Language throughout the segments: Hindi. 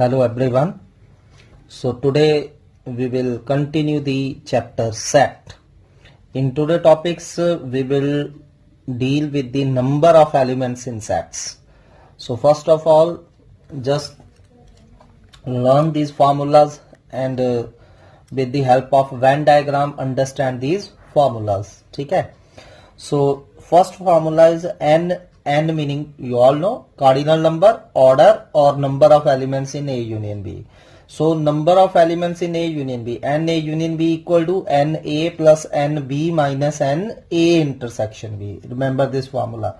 Hello everyone. So today we will continue the chapter set. In today's topics we will deal with the number of elements in sets. So first of all just learn these formulas and with the help of Venn diagram understand these formulas. ठीक है. So first formula is n meaning you all know cardinal number, order or number of elements in A union B. So number of elements in A union B, n A union B equal to n A plus n B minus n A intersection B. Remember this formula.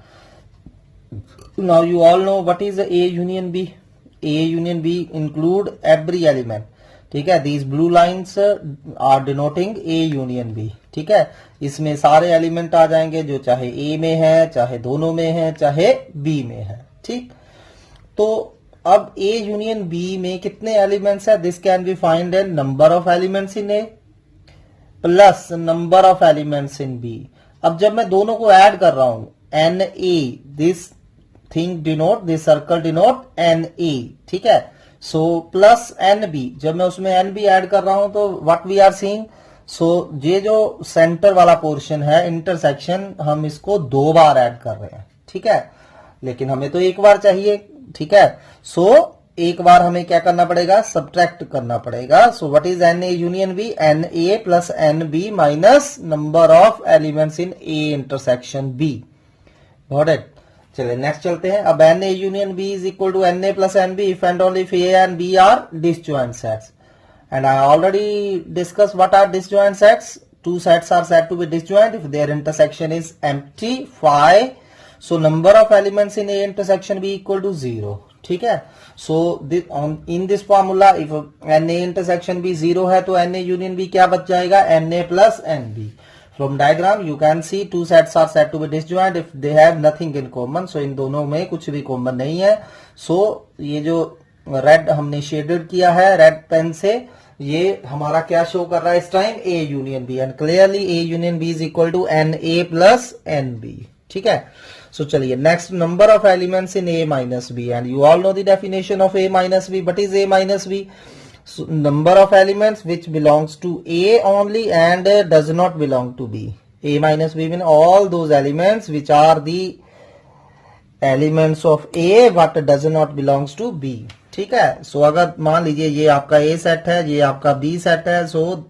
Now you all know what is A union B. A union B include every element. ठीक है. These blue lines are denoting A union B. ठीक है. इसमें सारे एलिमेंट आ जाएंगे जो चाहे A में है, चाहे दोनों में है, चाहे B में है. ठीक. तो अब A यूनियन B में कितने एलिमेंट्स है? This can be find n number of elements in A plus number of elements in B. अब जब मैं दोनों को ऐड कर रहा हूं NA, this thing denote, this circle denote NA. ठीक है. सो प्लस NB, जब मैं उसमें NB ऐड कर रहा हूं तो व्हाट वी आर सीइंग, सो ये जो सेंटर वाला पोर्शन है इंटरसेक्शन, हम इसको 2 बार ऐड कर रहे हैं. ठीक है. लेकिन हमें तो एक बार चाहिए. ठीक है. सो एक बार हमें क्या करना पड़ेगा? सब्ट्रैक्ट करना पड़ेगा. So what is NA union B? NA plus NB minus number of elements in A intersection B. Got it. चलिए नेक्स्ट चलते हैं. अब NA union B is equal to NA plus NB if and only if A and B are disjoint sets. And I already discussed what are disjoint sets. Two sets are said to be disjoint if their intersection is empty. Phi. So number of elements in A intersection B equal to 0. ठीक है. So in this formula if NA intersection B 0 है तो NA union B क्या बच जाएगा? NA plus NB. From diagram you can see two sets are said to be disjoint if they have nothing in common. So इन दोनों में कुछ भी कॉमन नहीं है. So ये जो रेड हमने शेडेड किया है रेड पेन से, ये हमारा क्या शो कर रहा है इस time? A union B. And clearly A union B is equal to NA plus NB. ठीक है. सो चलिए next, number of elements in A minus B. And you all know the definition of A minus B. What is A minus B? Number of elements which belongs to A only and does not belong to B. A minus B mean all those elements which are the elements of A but does not belongs to B. ठीक है. सो अगर मान लीजिए ये आपका A सेट है, ये आपका B सेट है. सो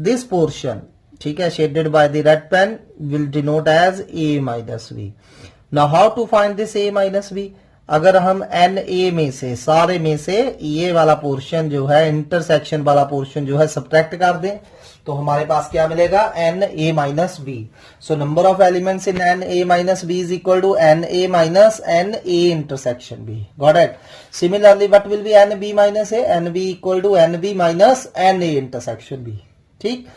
दिस पोर्शन, ठीक है, shaded by the red pen will denote as A minus B. Now how to find this A minus B? अगर हम NA में से, सारे में से ये वाला पोर्शन जो है इंटरसेक्शन वाला पोर्शन जो है सब्ट्रैक्ट कर दें तो हमारे पास क्या मिलेगा? NA minus B. So number of elements in NA minus B is equal to NA minus NA intersection B. Got it. Similarly what will be NB minus A? NB equal to NB minus NA intersection B. ठीक.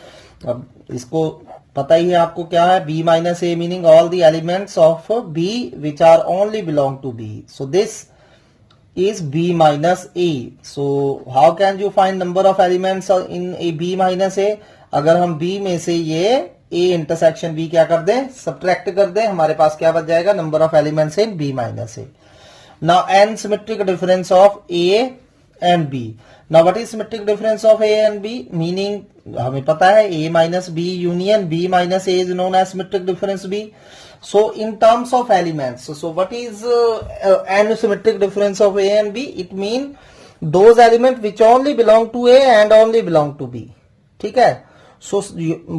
अब इसको पता ही है आपको क्या है? B minus A meaning all the elements of B which are only belong to B. So this is B minus A. So how can you find number of elements in a B minus A? अगर हम B में से ये A intersection B क्या कर दें? सब्ट्रैक्ट कर दें, हमारे पास क्या बच जाएगा? Number of elements in B minus A. Now n symmetric difference of A and B. Now what is symmetric difference of A and B? Meaning हमें पता है A minus B union B minus A is known as symmetric difference B. So in terms of elements, so what is n symmetric difference of A and B? It means those elements which only belong to A and only belong to B. ठीक है. So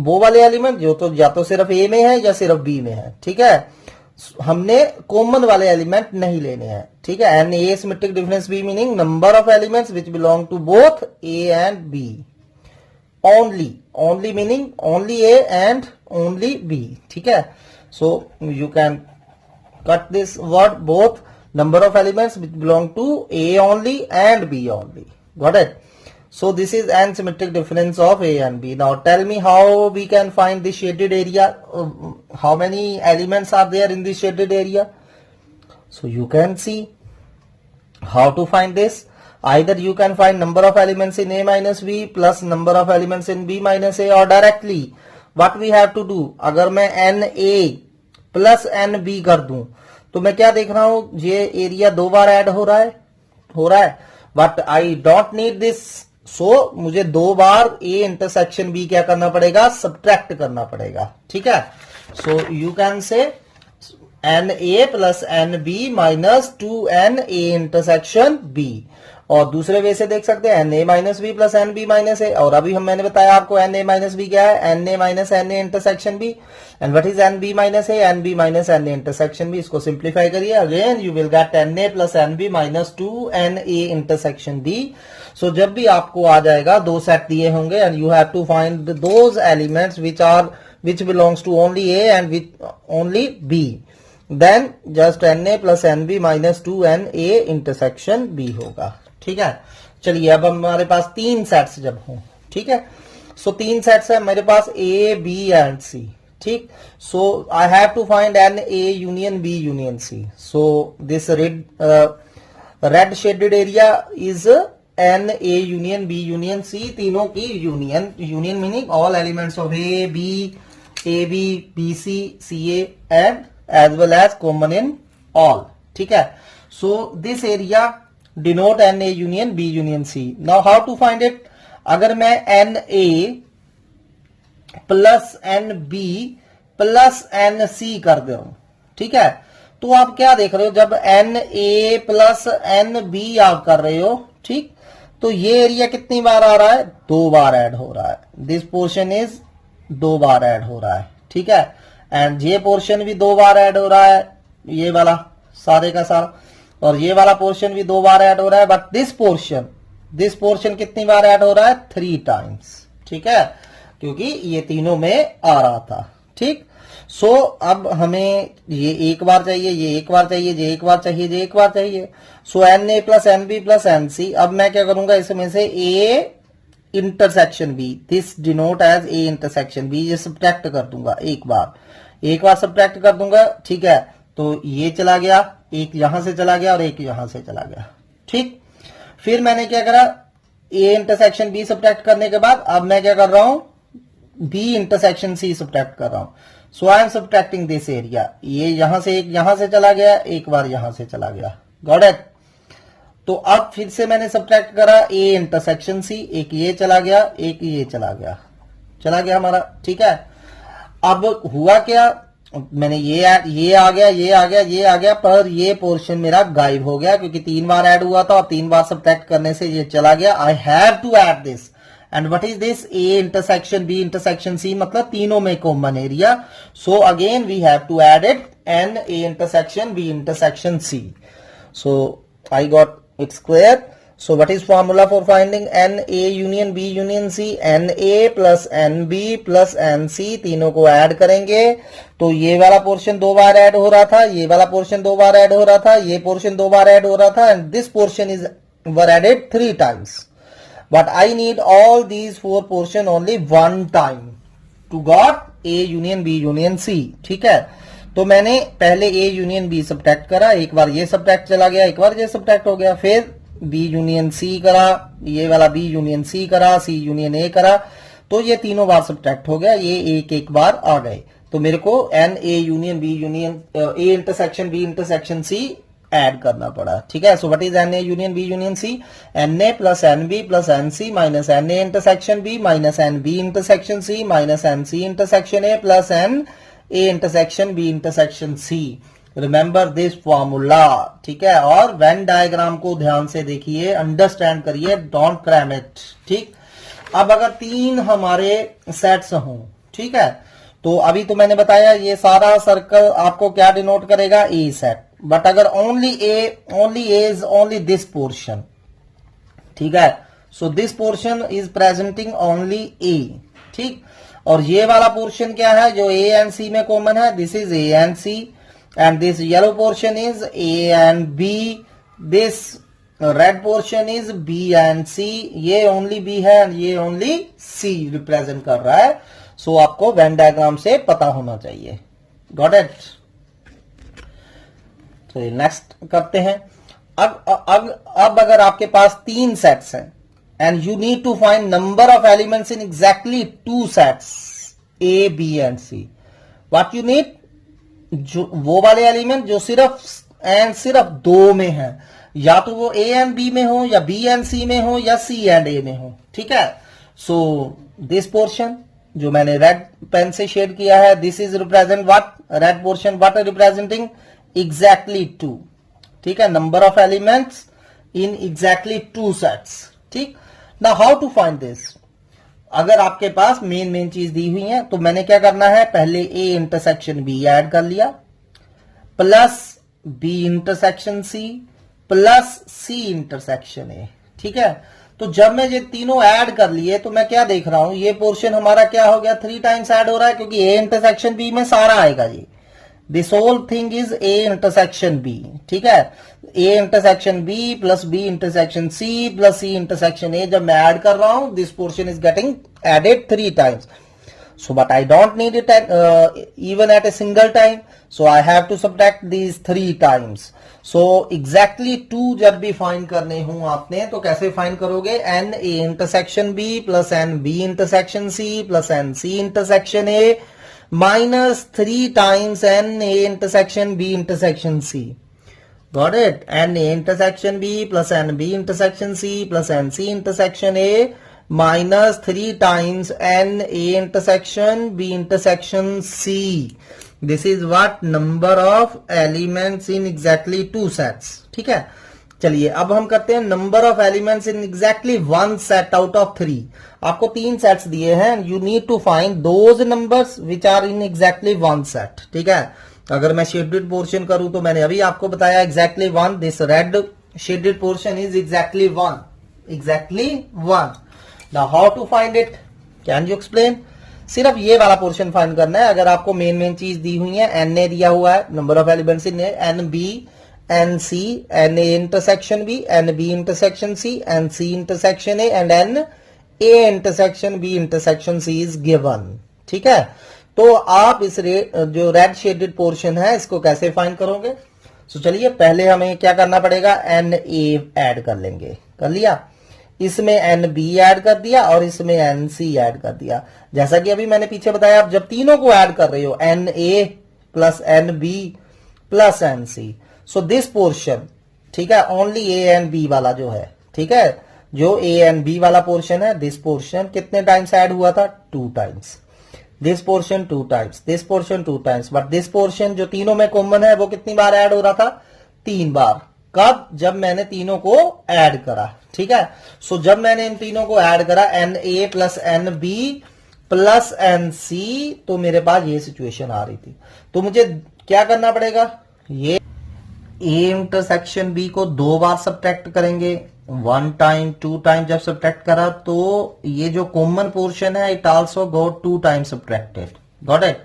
वो वाले एलिमेंट जो तो या तो सिर्फ A में है या सिर्फ B में है. ठीक है. हमने कॉमन वाले एलिमेंट नहीं लेने हैं. ठीक है. And A symmetric difference B meaning number of elements which belong to both A and B. Only meaning only A and only B. ठीक है. So you can cut this word, both number of elements which belong to A only and B only. Got it. So this is n symmetric difference of A and B. Now tell me how we can find the shaded area. How many elements are there in the shaded area? So you can see how to find this. Either you can find number of elements in A minus B plus number of elements in B minus A, or directly what we have to do, अगर मैं NA plus NB कर दूं तो मैं क्या देख रहा हूं? ये एरिया 2 बार ऐड हो रहा है. But I don't need this, so मुझे 2 बार ए इंटरसेक्शन बी क्या करना पड़ेगा, सब्ट्रैक्ट करना पड़ेगा, ठीक है। So you can say n A plus n B minus 2n A intersection B, और दूसरे वे से देख सकते हैं n A minus B plus n B minus A, और अभी मैंने बताया आपको एन ए माइनस बी क्या है, n A minus N A intersection B, and what is N B minus A, n B minus N A intersection B. इसको सिंप्लीफाई करिए, again you will get n A plus n B minus 2n A intersection B. So जब भी आपको आ जाएगा 2 सेट दिए होंगे, and you have to find those elements which belongs to only A and which only B, then just NA plus NB minus 2N A intersection B होगा, ठीक है। चलिए अब हमारे पास 3 सेट्स जब हों, ठीक है। सो 3 सेट्स है मेरे पास A, B एंड C, ठीक। So I have to find n A union B union C। So this red shaded area is n A union B union C, तीनों की union, union meaning all elements of A, B, AB, BC, CA and as well as common in all, ठीक है। So this area denote NA union B union C. Now how to find it? अगर मैं NA plus NB plus NC कर दे हूं, ठीक है, तो आप क्या देख रहे हो, जब NA प्लस NB आप कर रहे हो, ठीक, तो ये एरिया कितनी बार आ रहा है, 2 बार ऐड हो रहा है। This portion is 2 bar add हो रहा है, ठीक है, एंड ये पोर्शन भी 2 बार ऐड हो रहा है, ये वाला सारे का सारा, और ये वाला पोर्शन भी 2 बार ऐड हो रहा है, बट दिस पोर्शन कितनी बार ऐड हो रहा है, 3 टाइम्स, ठीक है, क्योंकि ये तीनों में आ रहा था, ठीक। सो अब हमें ये एक बार चाहिए, ये एक बार चाहिए, ये एक बार चाहिए, ये एक बार चाहिए। सो एन ए plus n B plus n C, अब मैं क्या करूंगा, इसमें से A intersection B, this denote as A intersection B, ये सब्ट्रैक्ट कर दूंगा एक बार सब्ट्रैक्ट कर दूंगा, ठीक है। तो ये चला गया, एक यहां से चला गया और एक यहां से चला गया, ठीक। फिर मैंने क्या करा, ए इंटरसेक्शन बी सब्ट्रैक्ट करने के बाद अब मैं क्या कर रहा हूं, बी इंटरसेक्शन सी सब्ट्रैक्ट कर रहा हूं। So I am subtracting this area, ये यहां से एक यहां से चला गया, एक बार यहां से चला गया, गॉट इट। तो अब फिर से मैंने सब्ट्रैक्ट करा ए इंटरसेक्शन सी, एक ये चला गया, एक ये चला गया हमारा, ठीक है। अब हुआ क्या, मैंने ये आ गया, ये आ गया, पर ये पोर्शन मेरा गायब हो गया, क्योंकि 3 बार ऐड हुआ था और 3 बार सब्ट्रैक्ट करने से ये चला गया। I have to add this, and what is this, A intersection B intersection c, मतलब तीनों में common area. So again we have to add it, n A intersection B intersection c. So I got it's clear. So what is formula for finding NA union B union C? NA plus NB plus NC, तीनों को ऐड करेंगे तो ये वाला पोर्शन 2 बार ऐड हो रहा था, ये वाला पोर्शन 2 बार ऐड हो रहा था, ये पोर्शन 2 बार ऐड हो रहा था, and this portion is were added 3 times, but I need all these 4 portion only 1 time to got A union B union C, ठीक है। तो मैंने पहले ए यूनियन बी सब्ट्रैक्ट करा, एक बार ये सब्ट्रैक्ट चला गया, एक बार ये सब्ट्रैक्ट हो गया, फिर बी यूनियन सी करा, ये वाला बी यूनियन सी करा, सी यूनियन ए करा, तो ये तीनों बार सब्ट्रैक्ट हो गया, ये एक बार आ गए। तो मेरे को n A union B union a intersection B intersection C add करना पड़ा, ठीक है। So what is n A union B union C, n A plus n B plus n C minus N A intersection B minus N B intersection C minus N C intersection A plus n A intersection B intersection C. Remember this formula, ठीक है। और वेन डायग्राम को ध्यान से देखिए, अंडरस्टैंड करिए, डोंट क्रैम इट, ठीक। अब अगर 3 हमारे सेट्स हों, ठीक है, तो अभी तो मैंने बताया ये सारा सर्कल आपको क्या डिनोट करेगा, ए सेट, बट अगर only A is only this portion, ठीक है। So this portion is presenting only A, ठीक। और ये वाला पोर्शन क्या है जो ए एंड सी में कॉमन है, this is A and C, and this yellow portion is A and B, this red portion is B and C, ये ओनली बी है एंड ये ओनली सी रिप्रेजेंट कर रहा है। सो आपको वेन डायग्राम से पता होना चाहिए, गॉट इट। तो नेक्स्ट करते हैं। अब अगर आपके पास 3 सेट्स हैं and you need to find number of elements in exactly 2 sets A, B and C. What you need, जो वो वाले एलिमेंट जो सिर्फ 2 में है, या तो वो ए एंड बी में हो, या बी एंड सी में हो, या सी एंड ए में हो, ठीक है। सो दिस पोर्शन जो मैंने रेड पेन से शेड किया है, this is represent what, red portion what representing exactly 2, ठीक है, number of elements in exactly 2 sets, ठीक। Now how to find this, अगर आपके पास मेन चीज दी हुई है तो मैंने क्या करना है, पहले ए इंटरसेक्शन बी ऐड कर लिया, plus b intersection C, plus c intersection a, ठीक है। तो जब मैं ये तीनों ऐड कर लिए तो मैं क्या देख रहा हूं, ये पोर्शन हमारा क्या हो गया, 3 टाइम्स ऐड हो रहा है, क्योंकि ए इंटरसेक्शन बी में सारा आएगा ये, this whole thing is A intersection B, ठीक है। A intersection B plus b intersection C plus c intersection a, जब मैं ऐड कर रहा हूं, this portion is getting added 3 times. So, but I don't need it at, even at a single time. So, I have to subtract these 3 times. So, exactly 2 जब भी फाइंड करने हूं आपने, तो कैसे फाइंड करोगे, n a intersection b plus n b intersection c plus n c intersection a minus 3 times n a intersection b intersection c. Got it? n a intersection b plus n b intersection c plus n c intersection a minus 3 times n a intersection b intersection c. This is what number of elements in exactly 2 sets. ठीक है, चलिए अब हम करते हैं number of elements in exactly 1 set out of 3. आपको 3 सेट्स दिए हैं, you need to find those numbers which are in exactly 1 set. ठीक है, अगर मैं शेडेड पोर्शन करूं तो मैंने अभी आपको बताया exactly 1. This red shaded portion is exactly 1, exactly 1. Now how to find it? Can you explain? सिर्फ ये वाला पोर्शन फाइंड करना है. अगर आपको मेन चीज दी हुई है, एन ए दिया हुआ है, number of elements in n b n c, n A intersection B, n B intersection C, n C intersection A and n A intersection B intersection c is given. ठीक है, तो आप इस जो रेड शेडेड पोर्शन है इसको कैसे फाइंड करोगे? सो चलिए पहले हमें क्या करना पड़ेगा, एन ए ऐड कर लेंगे. कर लिया, इसमें एन बी ऐड कर दिया और इसमें एन सी ऐड कर दिया. जैसा कि अभी मैंने पीछे बताया, आप जब तीनों को ऐड कर रहे हो, n A plus n B plus n c, so this portion, ठीक है, ओनली ए एंड बी वाला जो है, ठीक है, जो ए एंड बी वाला पोर्शन है, दिस पोर्शन कितने टाइम्स ऐड हुआ था? 2 times. This portion 2 times, this portion 2 times, but this portion जो तीनों में कॉमन है वो कितनी बार ऐड हो रहा था? 3 बार. कब? जब मैंने तीनों को ऐड करा. ठीक है, सो जब मैंने इन तीनों को ऐड करा, एन ए plus n B plus n c, तो मेरे पास ये सिचुएशन आ रही थी. तो मुझे क्या करना पड़ेगा, ये ए इंटरसेक्शन बी को 2 बार सब्ट्रैक्ट करेंगे, 1 टाइम 2 टाइम. जब सब्ट्रैक्ट करा तो ये जो कॉमन पोर्शन है, it also got 2 time subtracted. Got it.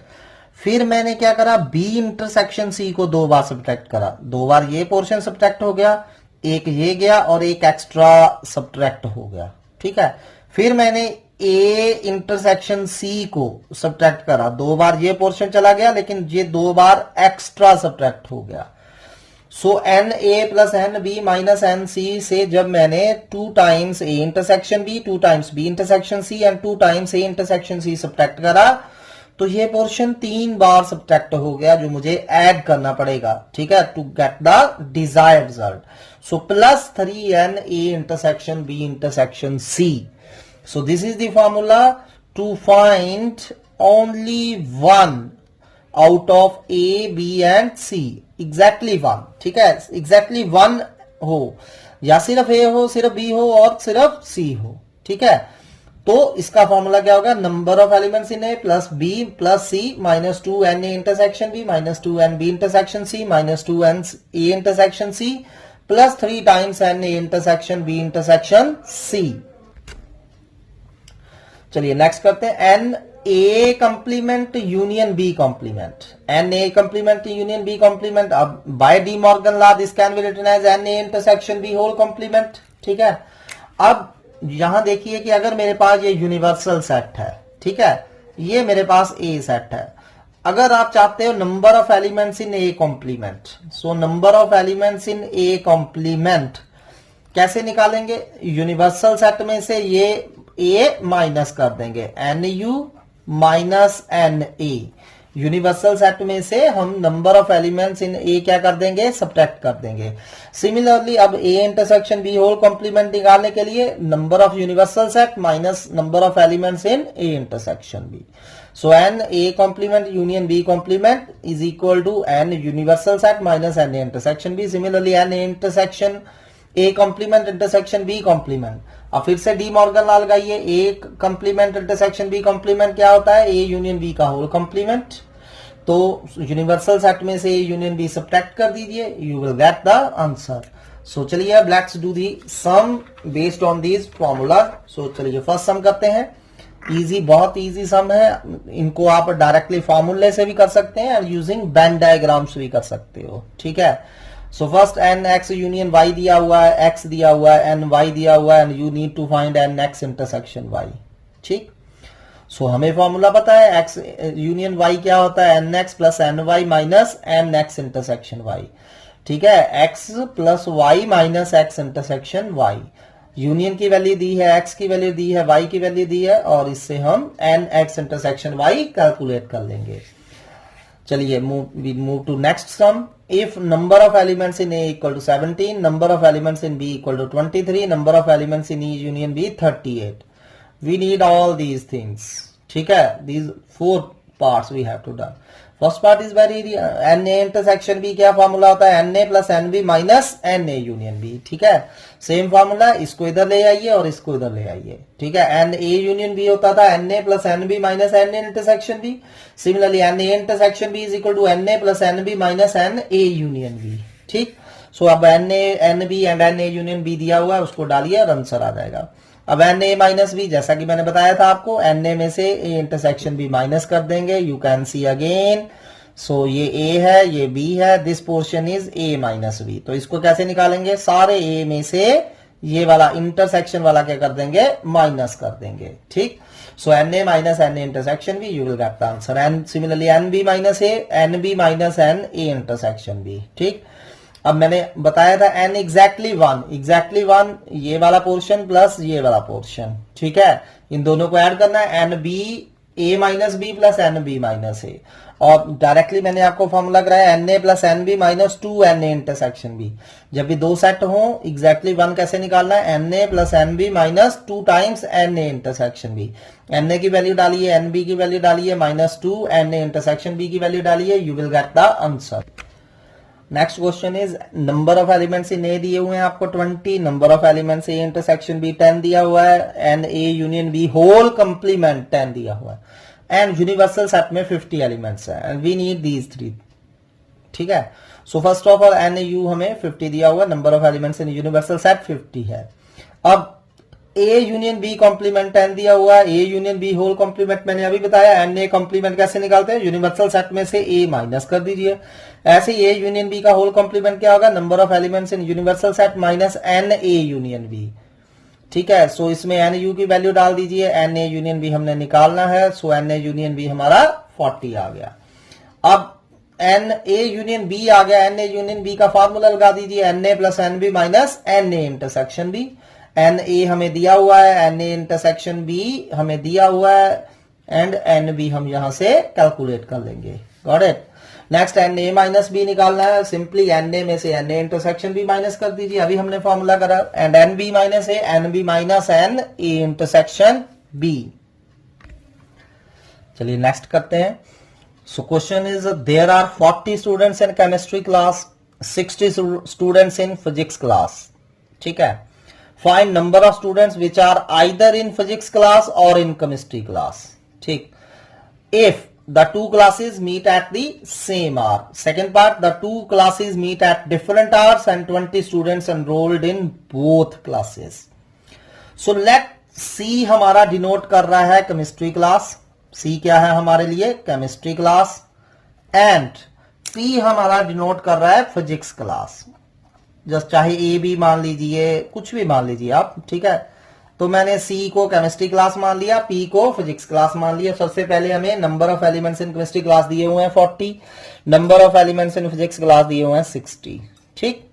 फिर मैंने क्या करा, बी इंटरसेक्शन सी को 2 बार सब्ट्रैक्ट करा. 2 बार ये पोर्शन सब्ट्रैक्ट हो गया, एक ये गया और एक एक्स्ट्रा सब्ट्रैक्ट हो गया. ठीक है, फिर मैंने ए इंटरसेक्शन सी को सब्ट्रैक्ट करा. 2 बार ये पोर्शन चला गया, लेकिन ये 2 बार एक्स्ट्रा सब्ट्रैक्ट हो गया. सो एन ए plus n B minus N C से जब मैंने 2 times A intersection B, 2 times B intersection C and 2 times A intersection C subtract करा, तो ये पोर्शन 3 बार सब्ट्रैक्ट हो गया, जो मुझे ऐड करना पड़ेगा. ठीक है, to get the desired result. So plus 3n a intersection b intersection c. So this is the formula to find only 1 out of a, b and c. Exactly 1. ठीक है, exactly 1 हो, या सिर्फ a हो, सिर्फ b हो और सिर्फ c हो. ठीक है, तो इसका फॉर्मूला क्या होगा, number of elements in A plus B plus C minus 2n a intersection B minus 2n b intersection c minus 2n a intersection c plus 3 times n a intersection b intersection c. चलिए नेक्स्ट करते हैं, n a complement union b complement. n a complement union b complement. अब by De Morgan law this can be written as n a intersection b whole complement. ठीक है, अब यहां देखिए कि अगर मेरे पास ये यूनिवर्सल सेट है, ठीक है, ये मेरे पास ए सेट है. अगर आप चाहते हो number of elements in a complement, so number of elements in a complement कैसे निकालेंगे? यूनिवर्सल सेट में से ये ए माइनस कर देंगे, n u minus N a. Universal set में से हम number of elements in a क्या कर देंगे, सब्ट्रैक्ट कर देंगे। सिमिलरली अब a intersection b whole complement निकालने के लिए number of universal set minus number of elements in a intersection b. So n A complement union B complement is equal to n universal set minus n A intersection B. Similarly n A intersection A complement intersection B complement। अब फिर से डी मॉर्गन लॉ लगाइए, A complement intersection B complement क्या होता है, A union B का होल complement। तो यूनिवर्सल सेट में से A union B सब्ट्रैक्ट कर दीजिए, you will get the answer। So चलिए अब let's do the sum based on these formula। So चलिए फर्स्ट सम करते हैं। इजी, बहुत इजी सम है, इनको आप डायरेक्टली फॉर्मूले से भी कर सकते हैं, यूजिंग वेन डायग्राम्स भी कर सकते हो, ठीक है। So first n x union y दिया हुआ है, एक्स दिया हुआ है, एन वाई दिया हुआ है, and you need to find n x intersection y, ठीक। सो हमें फॉर्मूला पता है, एक्स यूनियन वाई क्या होता है, n x plus n y minus n x intersection y, ठीक है। X plus y minus x intersection y, union की वैल्यू दी है, एक्स की वैल्यू दी है, वाई की वैल्यू दी है, और इससे हम n x intersection y calculate कर लेंगे। चलिए move to next sum. If number of elements in A equal to 17, number of elements in B equal to 23, number of elements in E union B 38, we need all these things, ठीक है। These 4 parts we have to done. First part is very, n A intersection B क्या फॉर्मूला होता है, n A plus n B minus N A union B, ठीक है। सेम फॉर्मूला, इसको इधर ले आइए और इसको इधर ले आइए, ठीक है। एन ए यूनियन बी होता था n A plus n B minus N A intersection B. Similarly n A intersection B is equal to n A plus n B minus N A union B, ठीक। सो अब n A n B and n A union B दिया हुआ है, उसको डालिए और आंसर आ जाएगा। अब एन ए माइनस बी, जैसा कि मैंने बताया था आपको, एन ए में से ए इंटरसेक्शन बी माइनस कर देंगे, you can see again. So ये ए है, ये बी है, this portion is A minus B. तो इसको कैसे निकालेंगे, सारे ए में से ये वाला इंटरसेक्शन वाला क्या कर देंगे, माइनस कर देंगे, ठीक। So n A minus N A intersection B, you will get the answer. And similarly n B minus N B minus N A intersection B, ठीक। अब मैंने बताया था एन एग्जैक्टली वन, ये वाला पोर्शन प्लस ये वाला पोर्शन, ठीक है। इन दोनों को ऐड करना है, n B A minus B plus n B minus A, और डायरेक्टली मैंने आपको फॉर्मूला कराया एन ए plus n B minus 2 n ए इंटरसेक्शन बी। जब भी दो सेट हो, एग्जैक्टली वन कैसे निकालना है, n A plus n B minus 2 times n A intersection B. N A की वैल्यू डालिए, एन बी की वैल्यू डालिए, माइनस 2 एन ए इंटरसेक्शन बी की वैल्यू डालिए, you will get the answer. Next question is, number of elements in A दिए हुए हैं आपको 20, number of elements A intersection B 10 दिया हुआ है, and A union B whole complement 10 दिया हुआ है, एंड यूनिवर्सल सेट में 50 एलिमेंट्स है, एंड वी नीड दीज 3, ठीक है। So first of all n U हमें 50 दिया हुआ, number of elements in universal set 50 है। अब ए यूनियन बी कॉम्प्लीमेंट 10 दिया हुआ है, A union B whole complement मैंने अभी बताया, एन ए कॉम्प्लीमेंट कैसे निकालते हैं, यूनिवर्सल सेट में से ए माइनस कर दीजिए। ऐसे ए यूनियन बी का होल कॉम्प्लीमेंट क्या होगा, number of elements in universal set minus N A union B, ठीक है। सो इसमें एन यू की वैल्यू डाल दीजिए, एन ए यूनियन बी हमने निकालना है, सो एन ए यूनियन बी हमारा 40 आ गया। अब एन ए यूनियन बी आ गया, एन ए यूनियन बी का फॉर्मूला लगा दीजिए, n A plus n B minus N A intersection B. N A हमें दिया हुआ है, एन ए इंटरसेक्शन बी हमें दिया हुआ है, एंड एन बी हम यहां से कैलकुलेट कर लेंगे, got it. Next n A minus B निकालना है, सिंपली एन ए में से एन ए इंटरसेक्शन बी माइनस कर दीजिए, अभी हमने फॉर्मूला करा, and n B minus A, n B minus N A intersection B. चलिए नेक्स्ट करते हैं। So question is, there are 40 students in chemistry class, 60 students in physics class, ठीक है। Find number of students which are either in physics class और इन केमिस्ट्री क्लास, ठीक। If the two classes meet at the same hour. Second part, the two classes meet at different hours and 20 students enrolled in both classes. So let C हमारा डिनोट कर रहा है केमिस्ट्री क्लास, C क्या है हमारे लिए, केमिस्ट्री क्लास, एंड P हमारा डिनोट कर रहा है फिजिक्स क्लास। जस्ट चाहे A भी मान लीजिए, कुछ भी मान लीजिए आप, ठीक है। तो मैंने C को केमिस्ट्री क्लास मान लिया, P को फिजिक्स क्लास मान लिया। सबसे पहले हमें number of elements in chemistry class दिए हुए हैं 40, number of elements in physics class दिए हुए हैं 60, ठीक।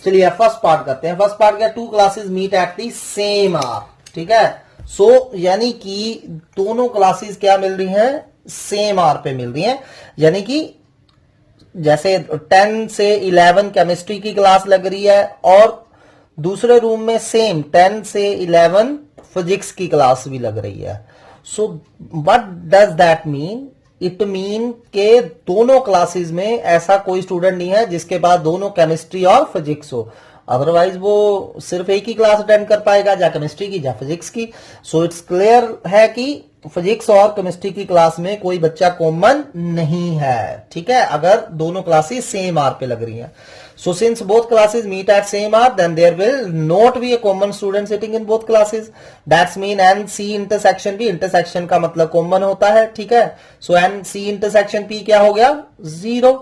चलिए फर्स्ट पार्ट करते हैं। फर्स्ट पार्ट क्या, two classes meet at the same hour, ठीक है। सो यानी कि दोनों क्लासेस क्या मिल रही हैं, सेम आर पे मिल रही हैं, यानी कि जैसे 10 से 11 केमिस्ट्री की क्लास लग रही है और दूसरे रूम में सेम 10 से 11 फिजिक्स की क्लास भी लग रही है. So what does that mean? It mean के दोनों क्लासेस में ऐसा कोई स्टूडेंट नहीं है जिसके पास दोनों केमिस्ट्री और फिजिक्स हो, अदरवाइज वो सिर्फ एक ही क्लास अटेंड कर पाएगा, या केमिस्ट्री की या फिजिक्स की. सो इट्स क्लियर है कि फिजिक्स और केमिस्ट्री की क्लास में कोई बच्चा कॉमन नहीं है. ठीक है, अगर दोनों क्लासेस सेम आर पे लग रही हैं. So since both classes meet at same hour, then there will not be a common student sitting in both classes. That's mean NC intersection P. Intersection का मतलब common होता है. ठीक है, so NC intersection P क्या हो गया? 0.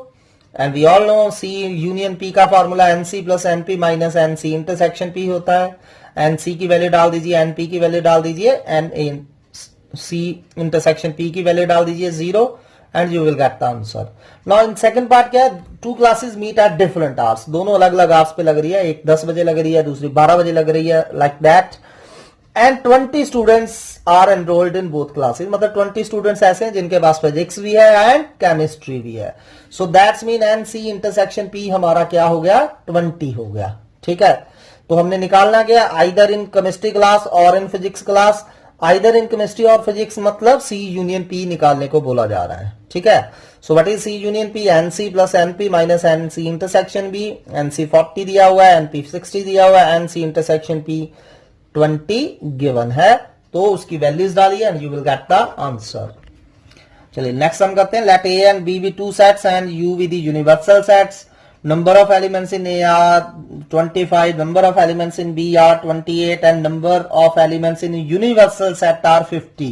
And we all know C union P का formula NC plus NP minus NC intersection P होता है. NC की वैल्यू डाल दीजिए, NP की वैल्यू डाल दीजिए, NC intersection P की वैल्यू डाल दीजिए 0. and you will get the answer. Now in second part क्या है? Two classes meet at different hours. दोनों अलग अलग hours पे लग रही है, एक 10 बजे लग रही है, दूसरी 12 बजे लग रही है, like that. And 20 students are enrolled in both classes. मतलब 20 students ऐसे हैं जिनके पास physics भी है and chemistry भी है. So that's mean NC intersection P हमारा क्या हो गया? 20 हो गया. ठीक है, तो हमने निकालना क्या? either in chemistry class or in physics class. Either in chemistry और फिजिक्स मतलब सी यूनियन पी निकालने को बोला जा रहा है. ठीक है, so what is C union P? N C plus n P minus n C intersection B. N C 40 दिया हुआ है, एनपी 60 दिया हुआ है, एनसी इंटरसेक्शन पी 20 गिवन है, तो उसकी वैल्यूज डालिए and you will get the answer. चलिए नेक्स्ट हम करते हैं. Let A and B be two sets and U be the universal sets. Number of elements in A are 25, number of elements in B are 28 and number of elements in universal set are 50.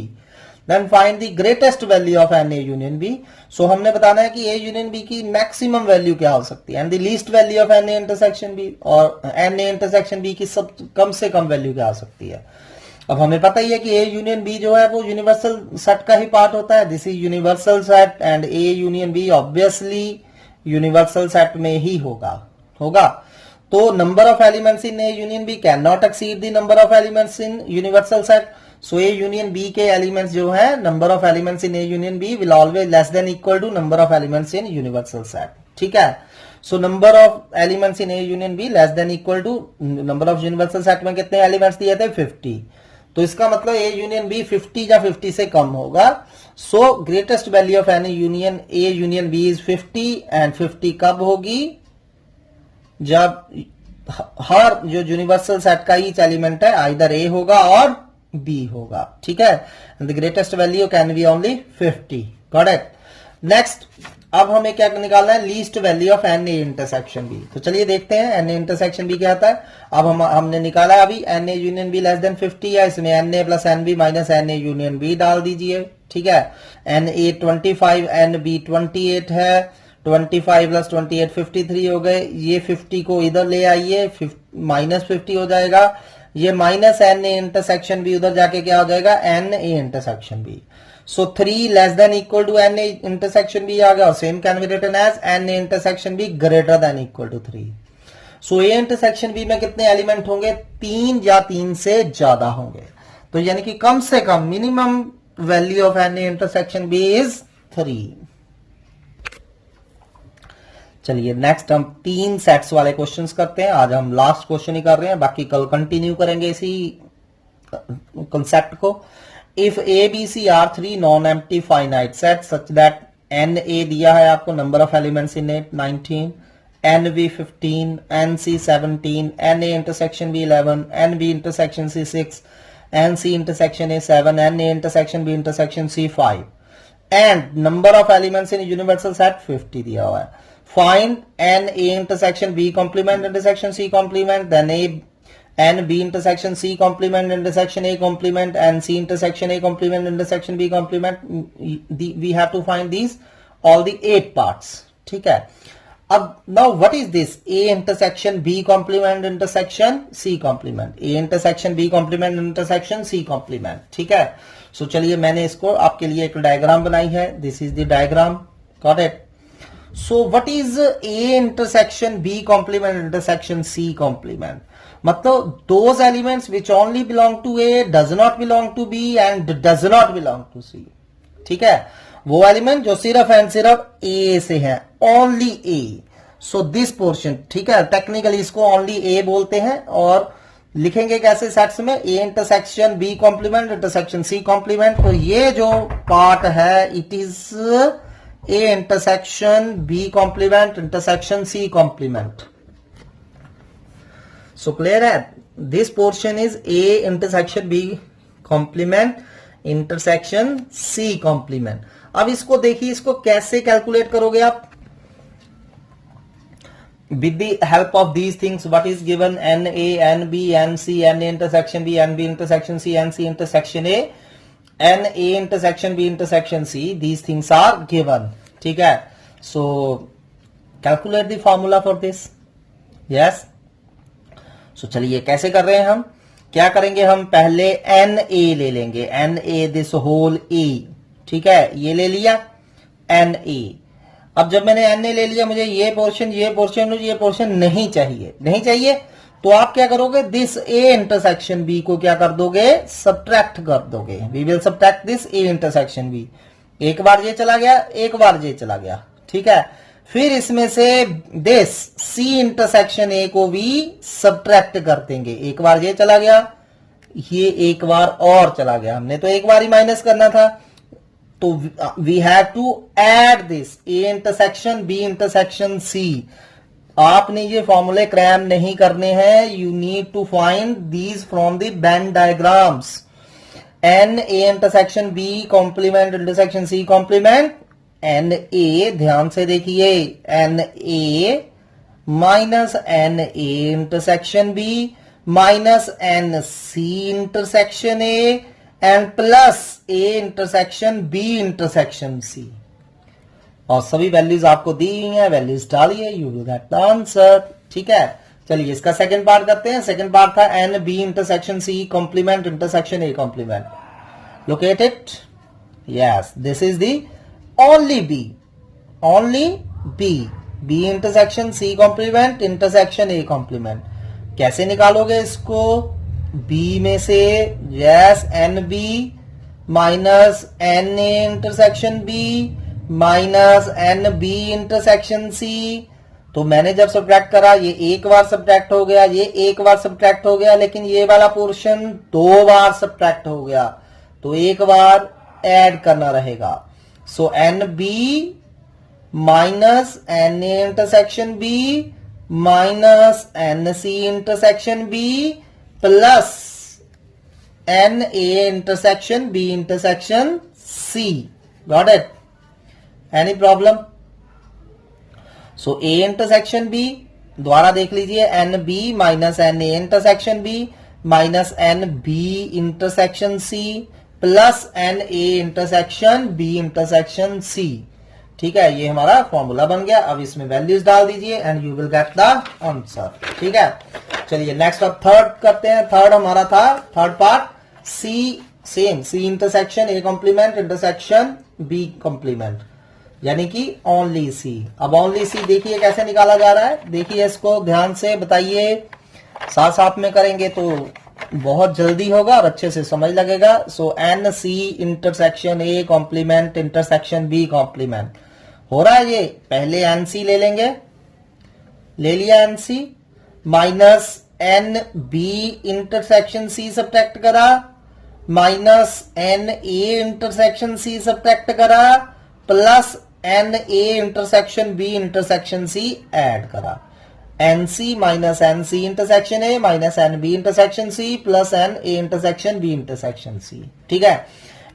Then find the greatest value of NA union B. So हमने बताना है कि A union B की maximum value क्या हो सकती है and the least value of NA intersection B, और NA intersection B की सब कम से कम वैल्यू क्या हो सकती है. अब हमें पता ही है कि A यूनियन B जो है वो यूनिवर्सल सेट का ही पार्ट होता है. This is universal set and A union B obviously universal set में ही होगा. तो number of elements in A union B can not exceed the number of elements in universal set. So A union B के एलिमेंट्स जो है, number of elements in A union B will always less than equal to number of elements in universal set. ठीक है, so number of elements in A union B less than equal to number of universal set में कितने एलिमेंट्स दिए थे? 50. तो इसका मतलब ए यूनियन बी 50 या 50 से कम होगा. So greatest value of any union A union B is 50 and 50 कब होगी? जब हर जो यूनिवर्सल सेट का ईच एलिमेंट है आइदर ए होगा और बी होगा. ठीक है, the greatest value can be only 50. Got it. Next, अब हमें क्या निकालना है? Least value of n A intersection B. तो चलिए देखते हैं एन ए इंटरसेक्शन बी क्या आता है. अब हमने निकाला अभी एन ए यूनियन बी लेस देन 50 है, इसमें n A plus n B minus N A union B डाल दीजिए. ठीक है, एन ए 25 एन बी 28 है, 25 प्लस 28 53 हो गए. ये 50 को इधर ले आइए, माइनस 50 हो जाएगा. ये minus N A intersection B उधर जाके क्या हो जाएगा? N A intersection B. So 3 less than equal to n A intersection B आ गया, और same can be written as n A intersection B greater than equal to 3. So A intersection B में कितने एलिमेंट होंगे? 3 या 3 से ज्यादा होंगे. तो यानी कि कम से कम minimum value of n A intersection B is 3. चलिए नेक्स्ट हम 3 सेट्स वाले क्वेश्चंस करते हैं. आज हम लास्ट क्वेश्चन ही कर रहे हैं, बाकी कल कंटिन्यू करेंगे इसी कंसेप्ट को. If A B C are 3 non empty finite set such that n A दिया है आपको, number of elements in it 19, n B 15, n C 17, n A intersection B 11, n B intersection C 6, n C intersection A 7, n A intersection B intersection C 5, and number of elements in universal set 50 दिया हुआ है. Find N A intersection B complement intersection C complement, then N B intersection C complement intersection A complement, and C intersection A complement intersection B complement. We have to find these all the 8 parts. ठीक है. अब now what is this? A intersection B complement intersection C complement. A intersection B complement intersection C complement. ठीक है. So चलिए मैंने इसको आपके लिए एक डायग्राम बनाई है. This is the diagram. Got it? So what is A intersection B complement intersection C complement? मतलब those elements which only belong to A does not belong to B and does not belong to C. ठीक है, वो एलिमेंट जो सिर्फ एंड सिर्फ ए से है, only A. So this portion, ठीक है, टेक्निकली इसको ओनली ए बोलते हैं। और लिखेंगे कैसे सेट्स में, A intersection B complement intersection C complement. तो ये जो पार्ट है it is A intersection B complement intersection C complement. So clear है, this portion is A intersection B complement intersection C complement. अब इसको देखिए, इसको कैसे कैलकुलेट करोगे आप, with the help of these things, what is given, n a n b n c, n a intersection b, n b intersection c, n c intersection a, n a intersection b intersection c, these things are given, ठीक है। so calculate the formula for this, yes। so चलिए कैसे कर रहे हैं हम, क्या करेंगे, हम पहले n a ले लेंगे, n a this whole a, ठीक है, ये ले लिया n a। अब जब मैंने एन ए ले लिया, मुझे ये पोर्शन नहीं चाहिए, तो आप क्या करोगे, दिस ए इंटरसेक्शन बी को क्या कर दोगे, सब्ट्रैक्ट कर दोगे। We will subtract this A intersection B. एक बार ये चला गया, एक बार ये चला गया, ठीक है। फिर इसमें से दिस सी इंटरसेक्शन ए को भी सब्ट्रैक्ट कर देंगे। एक बार ये चला गया, ये एक बार और चला गया, हमने तो एक बार ही माइनस करना था, तो we have to add this A intersection B intersection C. आपने ये फॉर्मूले क्रैम नहीं करने हैं, you need to find these from the Venn diagrams. N A intersection B complement intersection C complement, n A ध्यान से देखिए, n A minus N A intersection B minus N C intersection A and plus A intersection B intersection C. और सभी वैल्यूज आपको दी हुई हैं, वैल्यूज डालिए, you will get the answer, ठीक है। चलिए इसका सेकंड पार्ट करते हैं। सेकंड पार्ट था n B intersection C complement intersection A complement. Locate it, yes, this is the only B intersection C complement intersection A complement. कैसे निकालोगे इसको, बी में से, yes, n B minus N A intersection B minus N B intersection C. तो मैंने जब सब्ट्रैक्ट करा, ये एक बार सब्ट्रैक्ट हो गया, ये एक बार सब्ट्रैक्ट हो गया, लेकिन ये वाला पोर्शन दो बार सब्ट्रैक्ट हो गया, तो एक बार ऐड करना रहेगा। So N B minus N A intersection B minus N C intersection B plus N A intersection B intersection C. Got it? Any problem? So A intersection B द्वारा देख लीजिए, N B minus N A intersection B minus N B intersection C plus N A intersection B intersection C. ठीक है, ये हमारा फॉर्मूला बन गया। अब इसमें वैल्यूज डाल दीजिए and you will get the answer. ठीक है, चलिए नेक्स्ट अब थर्ड करते हैं। थर्ड हमारा था, third part C, same C intersection A complement intersection B complement, यानी कि ओनली सी। अब ओनली सी देखिए कैसे निकाला जा रहा है, देखिए इसको ध्यान से बताइए, साथ साथ में करेंगे तो बहुत जल्दी होगा और अच्छे से समझ लगेगा। So N C intersection A complement intersection B complement हो रहा है। ये पहले एन सी ले लेंगे, ले लिया एन सी, minus N B intersection C subtract करा, minus N A intersection C subtract करा, plus N A intersection B intersection C add करा। N C minus N C intersection A minus N B intersection C plus N A intersection B intersection C. ठीक है,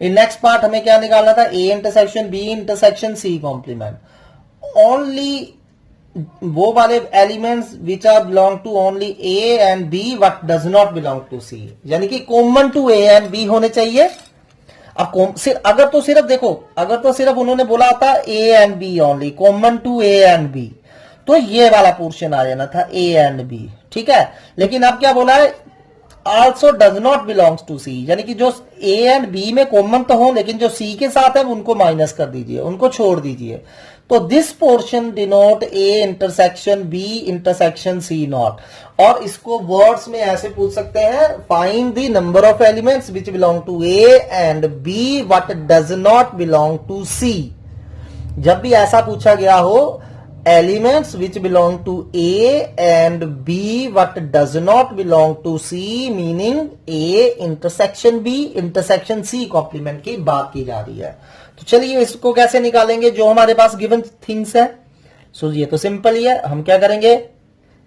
इन नेक्स्ट पार्ट हमें क्या निकालना था, A intersection B intersection C complement. Only वो वाले elements which are belong to only A and B what does not belong to C, यानी कि common to A and B होने चाहिए। अब अगर तो सिर्फ देखो, अगर तो सिर्फ उन्होंने बोला था A and B only, common to A and B, तो ये वाला पोर्शन आ जाना था ए एंड बी। ठीक है, लेकिन अब क्या बोला है, also does not belongs to C, यानी कि जो ए एंड बी में कॉमन तो हो, लेकिन जो सी के साथ है उनको माइनस कर दीजिए, उनको छोड़ दीजिए। तो this portion denote A intersection B intersection C not, और इसको वर्ड्स में ऐसे पूछ सकते हैं, find the number of elements which belong to A and B what does not belong to C. जब भी ऐसा पूछा गया हो, elements which belong to A and B what does not belong to C, meaning A intersection B intersection C complement की बात की जा रही है। तो चलिए इसको कैसे निकालेंगे, जो हमारे पास गिवन थिंग्स है। सो ये तो सिंपल ही है, हम क्या करेंगे,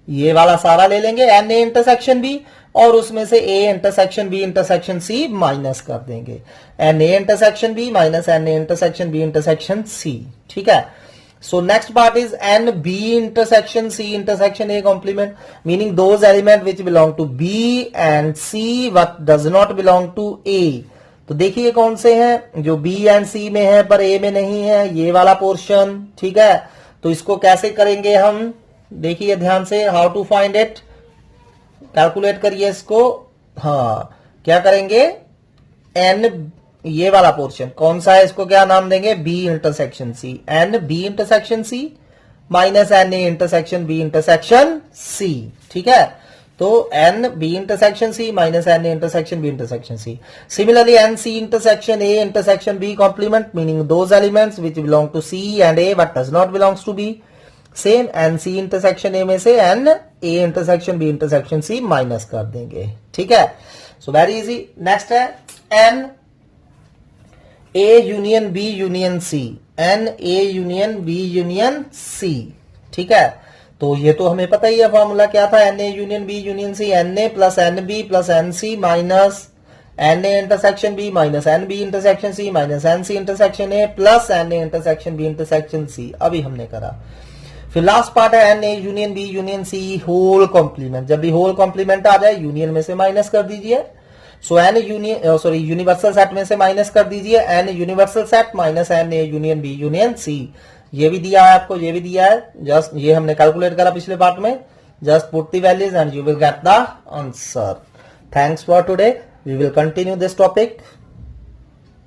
ये वाला सारा ले लेंगे एन ए इंटरसेक्शन बी, और उसमें से A intersection B intersection C minus कर देंगे, N A intersection B minus N A intersection B intersection C. ठीक है, so next part is N B intersection C intersection A complement, meaning those element which belong to B and C what does not belong to A. तो देखिए कौन से हैं, जो बी एंड सी में है पर ए में नहीं है, ये वाला पोर्शन। ठीक है, तो इसको कैसे करेंगे हम, देखिए ध्यान से, how to find it, calculate करिए इसको। हाँ, क्या करेंगे, एन, ये वाला पोर्शन कौन सा है, इसको क्या नाम देंगे, B intersection C, n B intersection C minus N A intersection B intersection C. ठीक है, तो n B intersection C minus N A intersection B intersection C. Similarly n C intersection A intersection B complement, meaning those elements which belong to C and A but does not belongs to B. Same n C intersection A में से एन ए इंटरसेक्शन बी इंटरसेक्शन सी माइनस कर देंगे। ठीक है, सो वेरी इजी। नेक्स्ट है एन ए यूनियन बी यूनियन सी, एन ए यूनियन बी यूनियन सी। ठीक है, तो ये तो हमें पता ही है, फॉर्मूला क्या था, n A union B union C, n A plus n B plus n C minus N A intersection B minus N B intersection C minus N C intersection A plus N A intersection B intersection C. अभी हमने करा। फिर लास्ट पार्ट है एन ए union B union C whole complement. जब भी होल कॉम्प्लीमेंट आ जाए, यूनियन में से माइनस कर दीजिए। So N union sorry universal set में से माइनस कर दीजिए, N universal set minus N A union B union C. ये भी दिया है आपको, ये भी दिया है, जस्ट ये हमने कैलकुलेट करा पिछले पार्ट में। Just put the values and you will get the answer. Thanks for today, we will continue this topic.